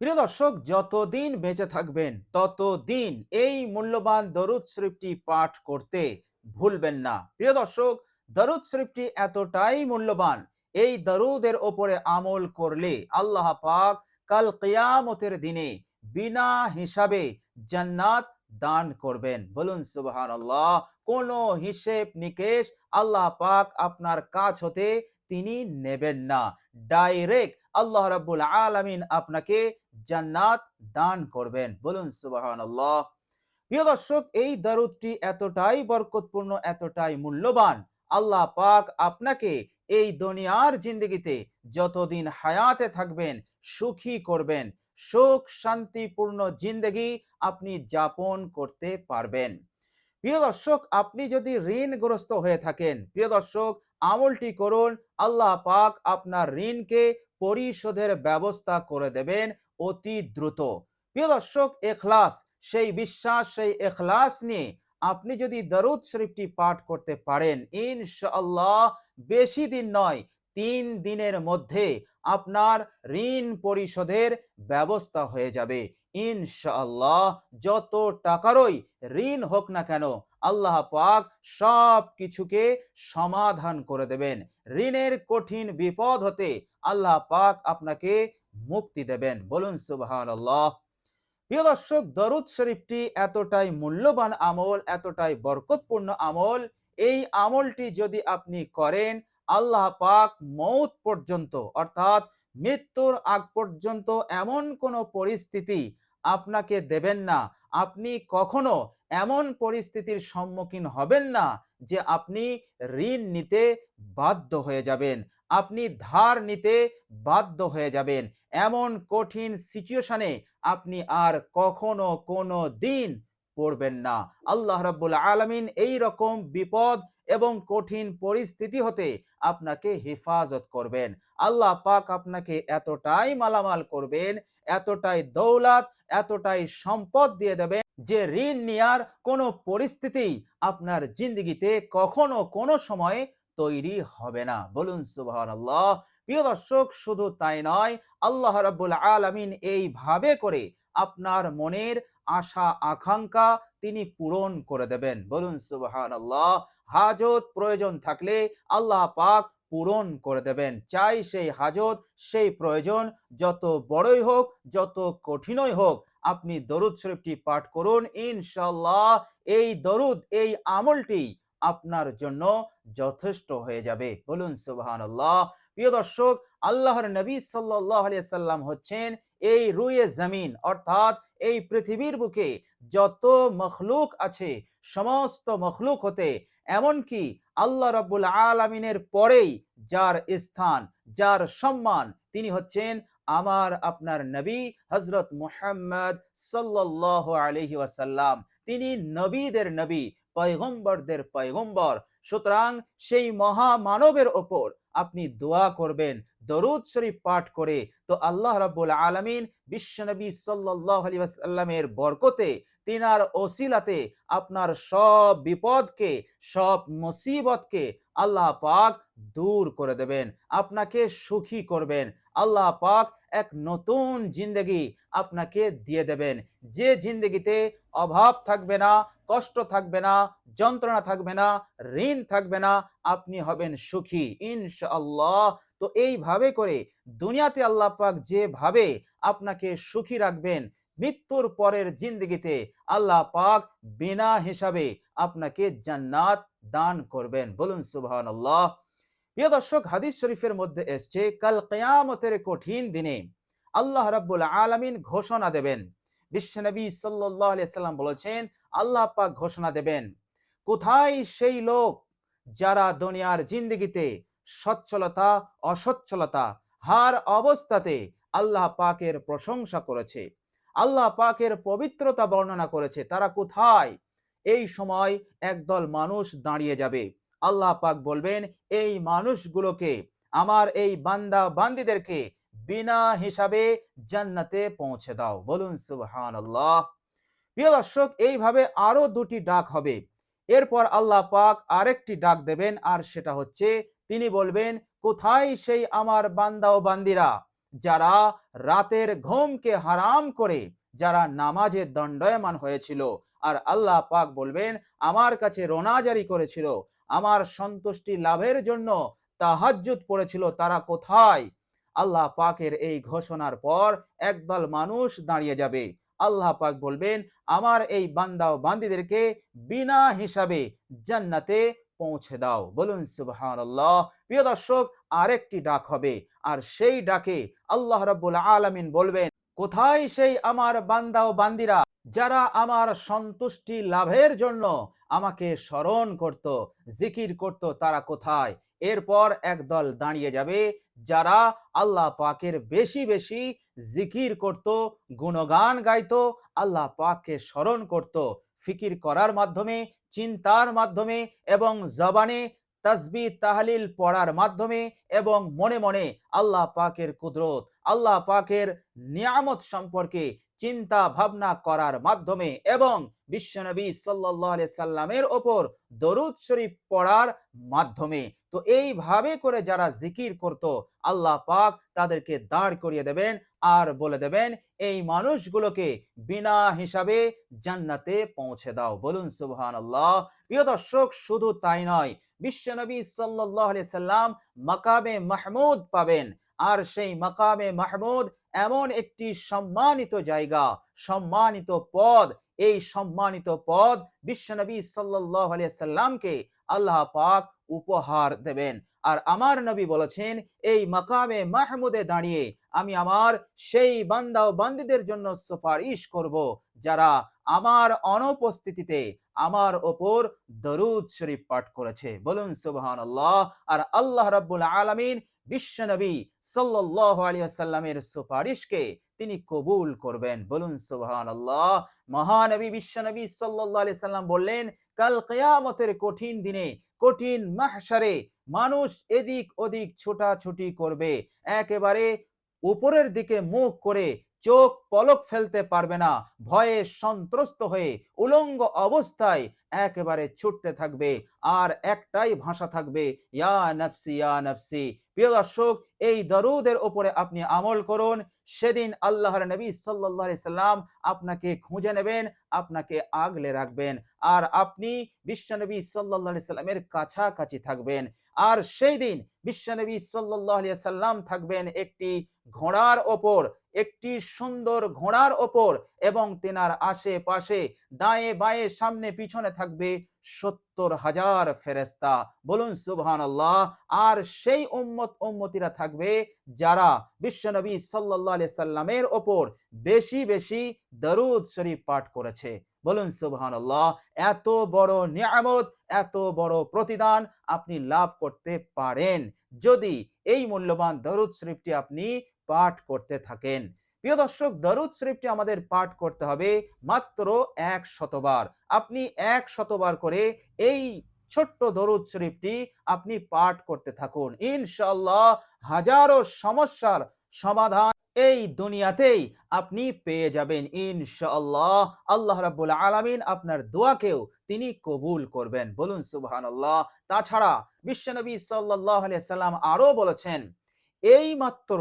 প্রিয় দর্শক, যতদিন বেঁচে থাকবেন ততদিন এই মূল্যবান দরুদ শরীফটি পাঠ করতে ভুলবেন না। প্রিয় দর্শক, দরুদ শরীফটি এতটাই মূল্যবান, এই দরুদের ওপরে আমল করলে আল্লাহ পাক কাল কিয়ামতের দিনে বিনা হিসাবে জান্নাত দান করবেন। বলুন সুবহানাল্লাহ। কোনো হিসেব নিকেশ আল্লাহ পাক আপনার কাছ হতে তিনি নেবেন না। ডাইরেক্ট আল্লাহ রাব্বুল আলামিন আপনাকে জান্নাত দান করবেন। বলুন সুবহানাল্লাহ। প্রিয় দর্শক, এই দরুদটি এতটাই বরকতপূর্ণ, এতটাই মূল্যবান, আল্লাহ পাক আপনাকে এই দুনিয়ার জিন্দগিতে যতদিন হায়াতে থাকবেন সুখী করবেন, সুখ শান্তিপূর্ণ জিন্দগি আপনি যাপন করতে পারবেন। প্রিয় দর্শক, আপনি যদি ঋণগ্রস্ত হয়ে থাকেন, প্রিয় দর্শক, আমলটি করুন, আল্লাহ পাক আপনার ঋণকে পরিশোধের ব্যবস্থা করে দেবেন অতি দ্রুত। প্রিয় দর্শক, এখলাস, সেই বিশ্বাস, সেই এখলাস নিয়ে আপনি যদি দরুদ শরীফটি পাঠ করতে পারেন, ইনশাআল্লাহ বেশি দিন নয়, 3 দিনের মধ্যে আপনার ঋণ পরিশোধের ব্যবস্থা হয়ে যাবে ইনশাআল্লাহ। যত টাকারই ঋণ হোক না কেন, আল্লাহ পাক সব কিছুকে সমাধান করে দেবেন। ঋণের কঠিন বিপদ হতে আল্লাহ পাক আপনাকে মুক্তি দেবেন। বলুন সুবহানাল্লাহ। প্রিয় দর্শক, দরুদ শরীফটি এতটাই মূল্যবান আমল, এতটাই বরকতপূর্ণ আমল, এই আমলটি যদি আপনি করেন, আল্লাহ পাক মৌত পর্যন্ত, অর্থাৎ মৃত্যুর আগ পর্যন্ত এমন কোনো পরিস্থিতি আপনাকে দেবেন না, আপনি কখনো এমন পরিস্থিতির সম্মুখীন হবেন না যে আপনি ঋণ নিতে বাধ্য হয়ে যাবেন, আপনি ধার নিতে বাধ্য হয়ে যাবেন। এমন কঠিন সিচুয়েশনে আপনি আর কখনো কোনো দিন পড়বেন না। আল্লাহ রাব্বুল আলামিন এই রকম বিপদ এবং কঠিন পরিস্থিতি হতে আপনাকে হেফাজত করবেন। আল্লাহ পাক আপনাকে এতটাই মালামাল করবেন, এতটাই দৌলত, এতটাই সম্পদ দিয়ে দেবেন যে ঋণ নেয়ার কোনো পরিস্থিতি আপনার জিন্দগিতে কখনো কোনো সময় তৈরি হবে না। বলুন সুবহানাল্লাহ। প্রিয় দর্শক, শুধু তাই নয়, আল্লাহ রাব্বুল আলামিন এইভাবে করে আপনার মনের আশা আকাঙ্ক্ষা তিনি পূরণ করে দেবেন। বলুন সুবহানাল্লাহ। হাজত প্রয়োজন থাকলে আল্লাহ পাক পূরণ করে দেবেন। চাই সেই হাজত, সেই প্রয়োজন যত বড়ই হোক, যত কঠিনই হোক, আপনি দরুদ শরীফটি পাঠ করুন, ইনশাআল্লাহ এই দরুদ, এই আমলটি আপনার জন্য যথেষ্ট হয়ে যাবে। বলুন সুবহানাল্লাহ। প্রিয় দর্শক, আল্লাহর নবী সাল্লাল্লাহু আলাইহি সাল্লাম হচ্ছেন এই রুয়ে জমিন, অর্থাৎ এই পৃথিবীর বুকে যত মখলুক আছে, সমস্ত মখলুক হতে এমনকি আল্লাহ রাব্বুল আলামিনের পরেই যার স্থান, যার সম্মান, তিনি হচ্ছেন আমার আপনার নবী হযরত মুহাম্মদ সাল্লাল্লাহু আলাইহি ওয়াসাল্লাম। তিনি নবীদের নবী, পয়গম্বরদের পয়গম্বর। সুতরাং সেই মহামানবের ওপর আপনি দোয়া করবেন দরুদ শরীফ পাঠ করে, তো আল্লাহ রাব্বুল আলামিন বিশ্বনবী সাল্লাল্লাহু আলাইহি ওয়াসাল্লামের বরকতে, তিনার ওসিলাতে আপনার সব বিপদকে, সব মুসিবতকে আল্লাহ পাক দূর করে দেবেন, আপনাকে সুখী করবেন। আল্লাহ পাক এক নতুন জিন্দগি আপনাকে দিয়ে দেবেন, যে জিন্দগিতে অভাব থাকবে না, কষ্ট থাকবে না, যন্ত্রণা থাকবে না, ঋণ থাকবে না, আপনি হবেন সুখী ইনশাআল্লাহ। তো এইভাবে করে দুনিয়াতে আল্লাহ পাক যেভাবে আপনাকে সুখী রাখবেন, মৃত্যুর পরের জিন্দগিতে আল্লাহ পাক বিনা হিসাবে আপনাকে জান্নাত দান করবেন। বলুন সুবহানাল্লাহ। প্রিয় দর্শক, হাদিস শরীফের মধ্যে এসছে কাল কিয়ামতের কঠিন দিনে আল্লাহ রাব্বুল আলামিন ঘোষণা দেবেন। বিশ্বনবী সাল্লাল্লাহু আলাইহি সাল্লাম বলেছেন, আল্লাহ পাক ঘোষণা দেবেন, কোথায় সেই লোক যারা দুনিয়ার জিন্দগিতে সচ্ছলতা, অসচ্ছলতা, হার অবস্থাতে আল্লাহ পাকের প্রশংসা করেছে, আল্লাহ পাকের পবিত্রতা বর্ণনা করেছে, তারা কোথায়? এই সময় একদল মানুষ দাঁড়িয়ে যাবে। আল্লাহ পাক বলবেন, এই মানুষগুলোকে, আমার এই বান্দা বান্দীদেরকে বিনা হিসাবে জান্নাতে পৌঁছে দাও। বলুন সুবহানাল্লাহ। প্রিয় দর্শক, এইভাবে আরো দুটি ডাক হবে। এরপর আল্লাহ পাক আরেকটি ডাক দেবেন, আর সেটা হচ্ছে তিনি বলবেন, কোথায় সেই আমার বান্দা ও বান্দিরা যারা রাতের ঘুমকে হারাম করে যারা নামাজে দণ্ডায়মান হয়েছিল, আর আল্লাহ পাক বলবেন আমার কাছে রোনাজারি করেছিল, আমার সন্তুষ্টি লাভের জন্য তাহাজ্জুদ পড়েছিল, তারা কোথায়? আল্লাহ পাকের এই ঘোষণার পর একদল মানুষ দাঁড়িয়ে যাবে। আল্লাহ পাক বলবেন আমার এই বান্দা ও বান্দীদেরকে বিনা হিসাবে জান্নাতে পৌঁছে দাও। বলুন সুবহানাল্লাহ। প্রিয় দর্শক, আরেকটি ডাক হবে, আর সেই ডাকে আল্লাহ রাব্বুল আলামিন বলবেন কোথায় সেই আমার বান্দা ও বান্দিরা যারা আমার সন্তুষ্টি লাভের জন্য আমাকে স্মরণ করত, জিকির করত, তারা কোথায়? এরপর একদল দাঁড়িয়ে যাবে যারা আল্লাহ পাকের বেশি বেশি জিকির করত, গুণগান গাইতো, আল্লাহ পাককে স্মরণ করত, ফিকির করার মাধ্যমে, চিন্তার মাধ্যমে এবং জবানে তাসবিহ তাহলিল পড়ার মাধ্যমে এবং মনে মনে আল্লাহ পাকের কুদরত, আল্লাহ পাকের নিয়ামত সম্পর্কে চিন্তা ভাবনা করার মাধ্যমে এবং বিশ্বনবী সাল্লাল্লাহু আলাইহি সাল্লামের ওপর দরুদ শরীফ পড়ার মাধ্যমে। তো এইভাবে করে যারা জিকির করত, আল্লাহ পাক তাদেরকে দাঁড় করিয়ে দেবেন আর বলে দেবেন এই মানুষগুলোকে বিনা হিসাবে জান্নাতে পৌঁছে দাও। বলুন সুবহানাল্লাহ। প্রিয় দর্শক, শুধু তাই নয়, বিশ্বনবী সাল্লাল্লাহু আলাইহি সাল্লাম মাকামে মাহমুদ পাবেন। আর সেই মাকামে মাহমুদ এমন একটি সম্মানিত জায়গা, সম্মানিত পদ। এই সম্মানিত পদ বিশ্বনবী সাল্লাল্লাহু আলাইহি সাল্লামকে আল্লাহ পাক উপহার দেবেন। আর আমার নবী বলেছেন এই মাকামে মাহমুদে দাঁড়িয়ে আমি আমার সেই বান্দা ও বান্দীদের জন্য সুপারিশ করব যারা আমার অনুপস্থিতিতে আমার ওপর দরুদ শরীফ পাঠ করেছে। বলুন সুবহানাল্লাহ। আর আল্লাহ রাব্বুল আলামিন বিশ্বনবী সাল্লাল্লাহু আলাইহি ওয়াসাল্লামের সুপারিশকে তিনি কবুল করবেন। বলুন সুবহানাল্লাহ। মহানবী বিশ্বনবী সাল্লাল্লাহু আলাইহি সাল্লাম বললেন কাল কিয়ামতের কঠিন দিনে, কঠিন মাহশারে মানুষ এদিক ওদিক ছোটাছুটি করবে, একেবারে উপরের দিকে মুখ করে চোখ পলক ফেলতে পারবে না, ভয়ে সন্ত্রস্ত হয়ে উলঙ্গ অবস্থায় একেবারে ছুটতে থাকবে, আর একটাই ভাষা থাকবে ইয়া নফসি ইয়া নফসি। প্রিয় দর্শক, এই দরুদের উপরে আপনি আমল করুন, সেদিন আল্লাহর নবী সাল্লাল্লাহু আলাইহি সাল্লাম আপনাকে খুঁজে নেবেন, আপনাকে আগলে রাখবেন, আর আপনি বিশ্বনবী সাল্লাল্লাহু আলাইহি সাল্লামের কাছাকাছি থাকবেন। আর সেই দিন বিশ্বনবী সাল্লাল্লাহু আলাইহি সাল্লাম থাকবেন একটি ঘোড়ার ওপর, একটি সুন্দর ঘোড়ার ওপর, এবং তেনার আশেপাশে দায়ে বায়ে সামনে পিছনে থাকবে 70,000 ফেরেশতা। বলুন সুবহানাল্লাহ। আর সেই উম্মতিরা থাকবে যারা বিশ্বনবী সাল্লাল্লাহু আলাইহি সাল্লামের ওপর বেশি বেশি দরুদ শরীফ পাঠ করেছে। বলুন সুবহানাল্লাহ। এত বড় নিয়ামত, এত বড় প্রতিদান আপনি লাভ করতে পারেন যদি এই মূল্যবান দরুদ শরীফটি আপনি পাঠ করতে থাকেন। প্রিয় দর্শক, দরুদ শরীফটি আমাদের পাঠ করতে হবে মাত্র 100 বার। আপনি 100 বার করে এই ছোট্ট দরুদ শরীফটি আপনি পাঠ করতে থাকুন। ইনশাআল্লাহ হাজারো সমস্যার সমাধান এই দুনিয়াতেই আপনি পেয়ে যাবেন ইনশাআল্লাহ। আল্লাহ রাব্বুল আলামিন আপনার দোয়াকেও তিনি কবুল করবেন। বলুন সুবহানাল্লাহ। তাছাড়া বিশ্বনবী সাল্লাল্লাহু আলাইহি সাল্লাম আরো বলেছেন এই মাত্র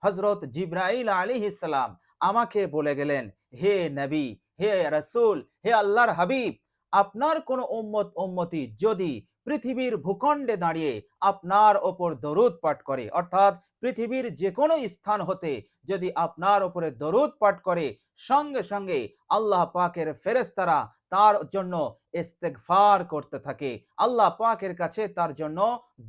হযরত জিবরাইল আলাইহিস সালাম আমাকে বলে গেলেন হে নবী, হে রাসূল, হে আল্লাহর হাবিব, আপনার কোন উম্মতি যদি পৃথিবীর ভূখণ্ডে দাঁড়িয়ে আপনার ওপর দরুদ পাঠ করে, অর্থাৎ পৃথিবীর যে কোনো স্থান হতে যদি আপনার উপরে দরুদ পাঠ করে, সঙ্গে সঙ্গে আল্লাহ পাকের ফেরেশতারা তার জন্য ইস্তেগফার করতে থাকে, আল্লাহ পাকের কাছে তার জন্য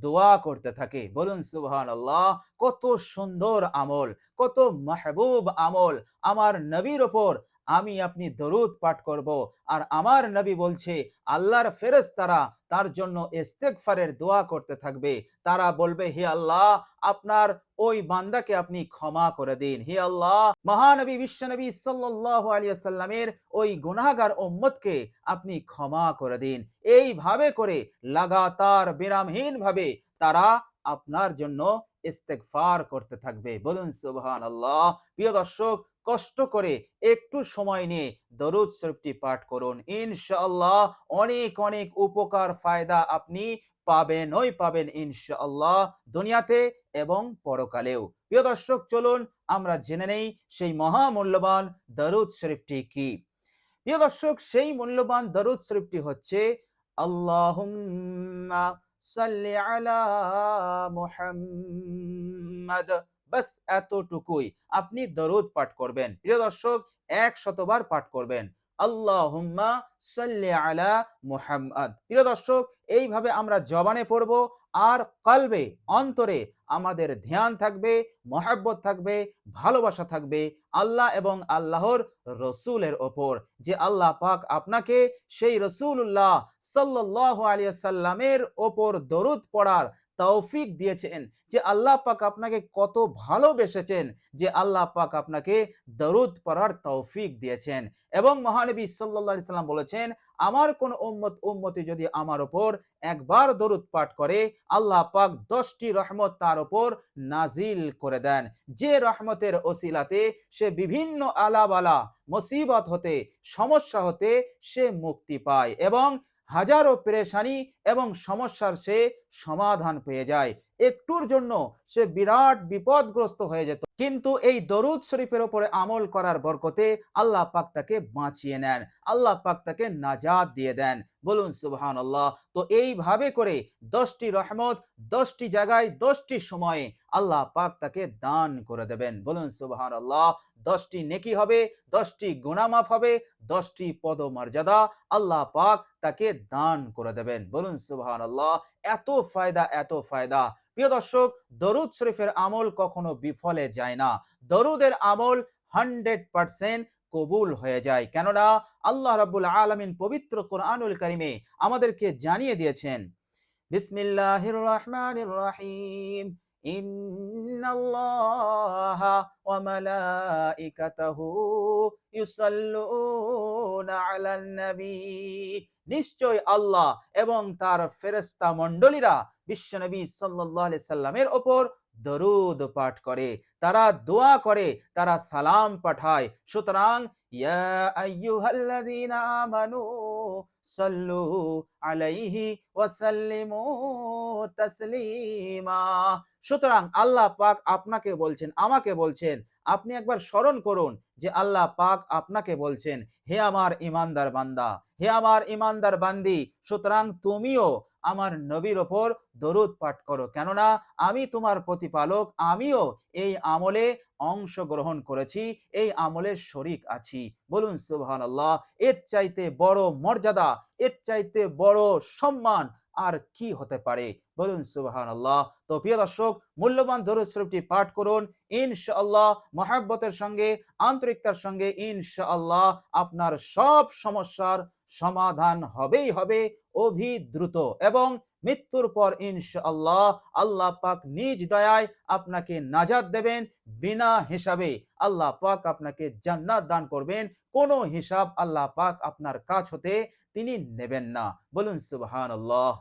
দোয়া করতে থাকে। বলুন সুবহানাল্লাহ। কত সুন্দর আমল, কত মাহবুব আমল। আমার নবীর ওপর আমি আপনি দরুদ পাঠ করব, আর আমার নবী বলছে আল্লাহর ফেরেশতারা তার জন্য ইস্তেগফারের দোয়া করতে থাকবে। তারা বলবে হে আল্লাহ, আপনার ওই বান্দাকে আপনি ক্ষমা করে দিন। হে আল্লাহ, মহানবী বিশ্বনবী সাল্লাল্লাহু আলাইহি ওয়াসাল্লামের ওই গুনাহগার উম্মতকে আপনি ক্ষমা করে দিন। এইভাবে করে লাগাতার বিরামহীন ভাবে তারা আপনার জন্য ইস্তেগফার করতে থাকবে। বলুন সুবহানাল্লাহ। প্রিয় দর্শক, কষ্ট করে একটু সময় নিয়ে দরুদ শরীফটি পাঠ করুন। ইনশাআল্লাহ অনেক অনেক উপকার ফায়দা আপনি পাবেনই পাবেন ইনশাআল্লাহ, দুনিয়াতে এবং পরকালেও। প্রিয় দর্শক, চলুন আমরা জেনে নেই সেই মহামূল্যবান দরুদ শরীফটি কি। প্রিয় দর্শক, সেই মূল্যবান দরুদ শরীফটি হচ্ছে আল্লাহুম্মা সাল্লি আলা মুহাম্মাদ। বাস এতটুকুই আপনি দরুদ পাঠ করবেন। প্রিয় দর্শক, 100 বার পাঠ করবেন, আল্লাহুম্মা সাল্লি আলা মুহাম্মাদ। প্রিয় দর্শক, এইভাবে আমরা জবানে পড়ব, আর কলবে, অন্তরে আমাদের ধ্যান থাকবে, মহব্বত থাকবে, ভালোবাসা থাকবে আল্লাহ এবং আল্লাহর রসুলের ওপর, যে আল্লাহ পাক আপনাকে সেই রসুল্লাহ সাল্লাল্লাহু আলাইহি সাল্লামের ওপর দরুদ পড়ার তৌফিক দিয়েছেন, যে আল্লাহ পাক আপনাকে কত ভালোবেসেছেন, যে আল্লাহ পাক আপনাকে দরুদ পড়ার তৌফিক দিয়েছেন। এবং মহানবী সাল্লাল্লাহু আলাইহি সাল্লাম বলেছেন, আমার কোন উম্মতি যদি আমার ওপর একবার দরুদ পাঠ করে, আল্লাহ পাক 10টি রহমত তার ওপর নাজিল করে দেন, যে রহমতের ওসিলাতে সে বিভিন্ন আলাবালা মুসিবত হতে, সমস্যা হতে সে মুক্তি পায় এবং হাজারো পেরেশানি এবং সমস্যার সে সমাধান পেয়ে যায়। একটুর জন্য সে বিরাট বিপদগ্রস্ত হয়ে যেত, কিন্তু এই দরুদ শরীফের উপরে আমল করার বরকতে আল্লাহ পাক তাকে বাঁচিয়ে নেন, আল্লাহ পাক তাকে নাজাত দিয়ে দেন। বলুন সুবহানাল্লাহ। তো এইভাবে করে 10টি রহমত 10টি জায়গায় 10টি সময়ে আল্লাহ পাক তাকে দান করে দেবেন। বলুন সুবহানাল্লাহ। 10টি নেকি হবে, 10টি গুনাহ মাফ হবে, 10টি পদমর্যাদা আল্লাহ পাক তাকে দান করে দেবেন। বলুন সুবহানাল্লাহ। এত ফায়দা, এত ফায়দা। প্রিয় দর্শক, দরুদ শরীফের আমল কখনো বিফলে যায় না। দরুদের আমল 100% কবুল হয়ে যায়, কেননা আল্লাহ রাব্বুল আলামিন পবিত্র কোরআনুল কারীমে আমাদেরকে জানিয়ে দিয়েছেন, বিসমিল্লাহির রহমানির রহিম, ইন্নাল্লাহা ওয়া মালাইকাতাহু ইউসাল্লুনা আলান নবী। নিশ্চয় আল্লাহ এবং তার ফেরেশতা মণ্ডলীরা বিশ্বনবী সাল্লাল্লাহু আলাইহি সাল্লামের ওপর দরুদ পাঠ করে, তারা দোয়া করে, তারা সালাম পাঠায়। সুতরাং ইয়া আইয়ুহাল্লাযীনা আমানু সাল্লু আলাইহি ওয়া সাল্লিমু তাসলিমা। সুতরাং আল্লাহ পাক আপনাকে বলছেন, আমাকে বলছেন, আপনি একবার স্মরণ করুন যে আল্লাহ পাক আপনাকে বলছেন, হে আমার ইমানদার বান্দা, হে আমার ইমানদার বান্দি, সুতরাং তুমিও আমার নবীর ওপর দরুদ পাঠ করো, কেননা আমি তোমার প্রতিপালক, আমিও এই আমলে অংশগ্রহণ করেছি, এই আমলে শরীক আছি। বলুন সুবহানাল্লাহ। এর চাইতে বড় মর্যাদা, এর চাইতে বড় সম্মান আর কি হতে পারে? বলুন সুবহানাল্লাহ। তো প্রিয় দর্শক, মূল্যবান দরুদ শরীফটি পাঠ করুন, ইনশাআল্লাহ মহব্বতের সঙ্গে, আন্তরিকতার সঙ্গে, ইনশাআল্লাহ আপনার সব সমস্যার সমাধান হবেই হবে অতি দ্রুত, এবং মৃত্যুর পর ইনশাআল্লাহ আল্লাহ পাক নিজ দয়ায় আপনাকে নাজাত দেবেন বিনা হিসাবে। আল্লাহ পাক আপনাকে জান্নাত দান করবেন, কোনো হিসাব আল্লাহ পাক আপনার কাছ হতে তিনি নেবেন না। বলুন সুবহানাল্লাহ।